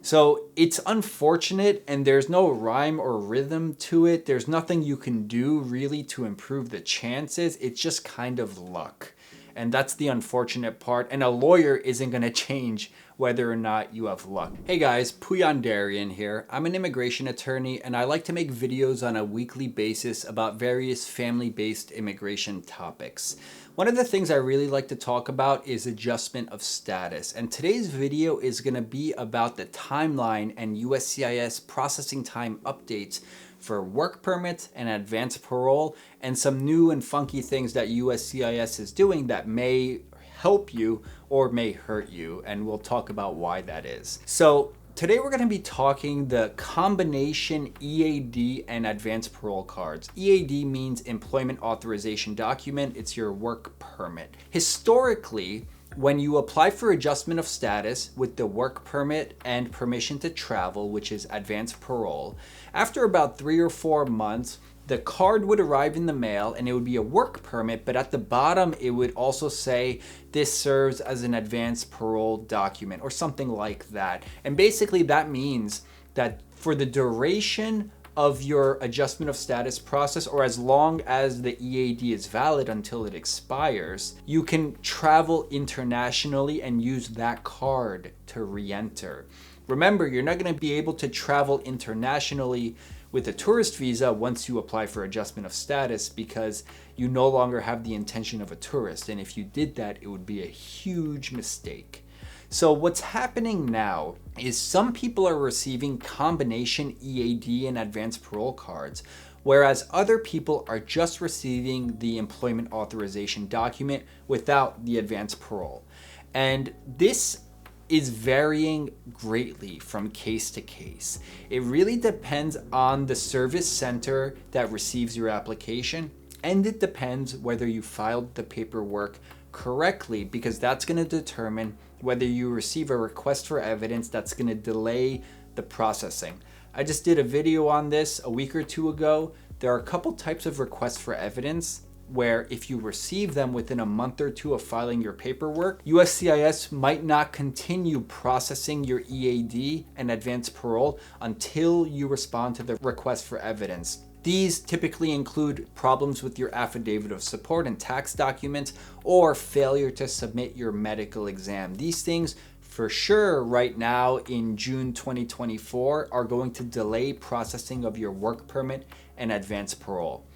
So it's unfortunate and there's no rhyme or rhythm to it. There's nothing you can do really to improve the chances. It's just kind of luck. And that's the unfortunate part. And a lawyer isn't going to change whether or not you have luck. Hey guys, Puyan Darian here. I'm an immigration attorney and I like to make videos on a weekly basis about various family-based immigration topics. One of the things I really like to talk about is adjustment of status. And today's video is going to be about the timeline and USCIS processing time updates for work permits and advanced parole, and some new and funky things that USCIS is doing that may help you or may hurt you, and we'll talk about why that is. So today we're going to be talking the combination EAD and advanced parole cards. EAD means Employment Authorization Document. It's your work permit. Historically, when you apply for adjustment of status with the work permit and permission to travel, which is advanced parole, after about 3 or 4 months, the card would arrive in the mail and it would be a work permit, but at the bottom it would also say this serves as an advanced parole document or something like that. And basically that means that for the duration of your adjustment of status process, or as long as the EAD is valid until it expires, you can travel internationally and use that card to re-enter. Remember, you're not going to be able to travel internationally with a tourist visa once you apply for adjustment of status because you no longer have the intention of a tourist. And if you did that, it would be a huge mistake. So what's happening now is some people are receiving combination EAD and advanced parole cards, whereas other people are just receiving the employment authorization document without the advanced parole. And this is varying greatly from case to case. It really depends on the service center that receives your application, and it depends whether you filed the paperwork correctly, because that's going to determine whether you receive a request for evidence that's going to delay the processing. I just did a video on this a week or two ago. There are a couple types of requests for evidence where if you receive them within a month or two of filing your paperwork, USCIS might not continue processing your EAD and advanced parole until you respond to the request for evidence. These typically include problems with your affidavit of support and tax documents, or failure to submit your medical exam. These things for sure right now in June 2024 are going to delay processing of your work permit and advanced parole.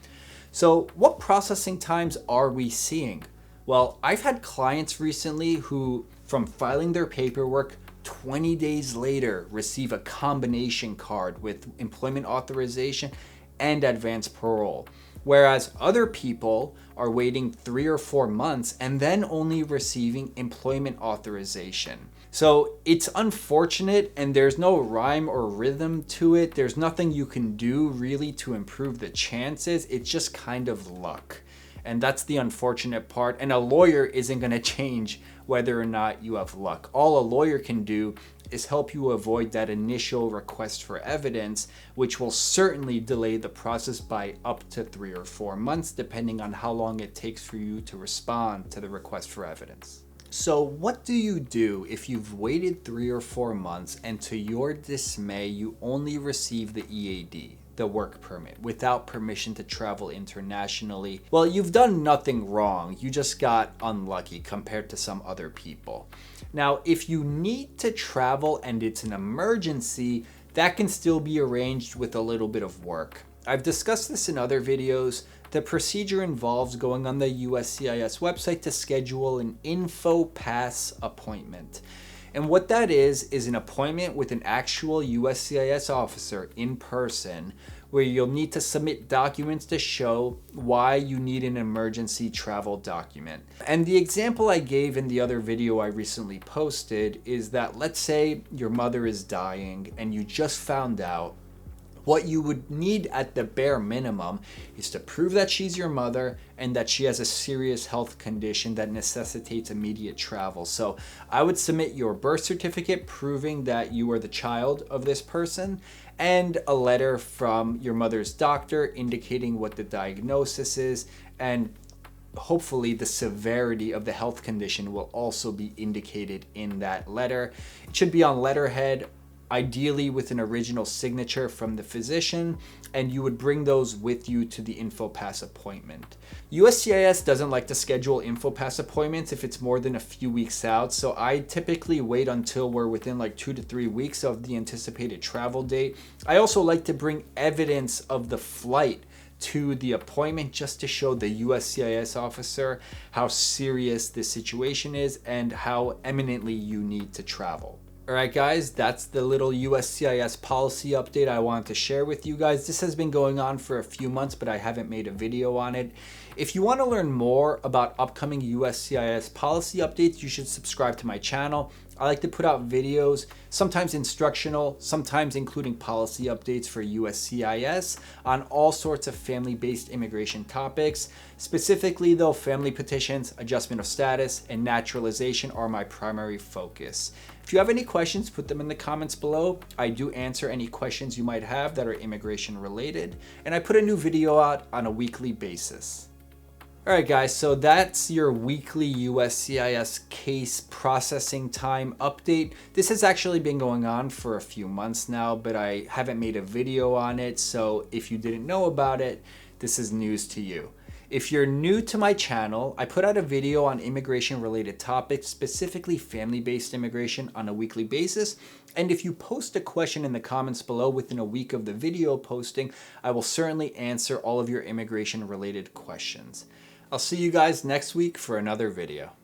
So what processing times are we seeing? Well, I've had clients recently who, from filing their paperwork, 20 days later receive a combination card with employment authorization and advanced parole, whereas other people are waiting 3 or 4 months and then only receiving employment authorization. So it's unfortunate and there's no rhyme or rhythm to it. There's nothing you can do really to improve the chances. It's just kind of luck. And that's the unfortunate part. And a lawyer isn't going to change whether or not you have luck. All a lawyer can do is help you avoid that initial request for evidence, which will certainly delay the process by up to 3 or 4 months, depending on how long it takes for you to respond to the request for evidence. So what do you do if you've waited 3 or 4 months and to your dismay, you only receive the EAD, the work permit, without permission to travel internationally? Well, you've done nothing wrong. You just got unlucky compared to some other people. Now, if you need to travel and it's an emergency, that can still be arranged with a little bit of work. I've discussed this in other videos. The procedure involves going on the USCIS website to schedule an info pass appointment. And what that is an appointment with an actual USCIS officer in person, where you'll need to submit documents to show why you need an emergency travel document. And the example I gave in the other video I recently posted is that, let's say your mother is dying and you just found out. What you would need at the bare minimum is to prove that she's your mother and that she has a serious health condition that necessitates immediate travel. So I would submit your birth certificate proving that you are the child of this person, and a letter from your mother's doctor indicating what the diagnosis is, and hopefully the severity of the health condition will also be indicated in that letter. It should be on letterhead ideally with an original signature from the physician, and you would bring those with you to the InfoPass appointment. USCIS doesn't like to schedule InfoPass appointments if it's more than a few weeks out, so I typically wait until we're within like 2 to 3 weeks of the anticipated travel date. I also like to bring evidence of the flight to the appointment just to show the USCIS officer how serious this situation is and how eminently you need to travel. Alright guys, that's the little USCIS policy update I wanted to share with you guys. This has been going on for a few months, but I haven't made a video on it. If you want to learn more about upcoming USCIS policy updates, you should subscribe to my channel. I like to put out videos, sometimes instructional, sometimes including policy updates for USCIS on all sorts of family-based immigration topics. Specifically though, family petitions, adjustment of status, and naturalization are my primary focus. If you have any questions, put them in the comments below. I do answer any questions you might have that are immigration related, and I put a new video out on a weekly basis. Alright guys, so that's your weekly USCIS case processing time update. This has actually been going on for a few months now, but I haven't made a video on it, so if you didn't know about it, this is news to you. If you're new to my channel, I put out a video on immigration related topics, specifically family-based immigration, on a weekly basis. And if you post a question in the comments below within a week of the video posting, I will certainly answer all of your immigration related questions. I'll see you guys next week for another video.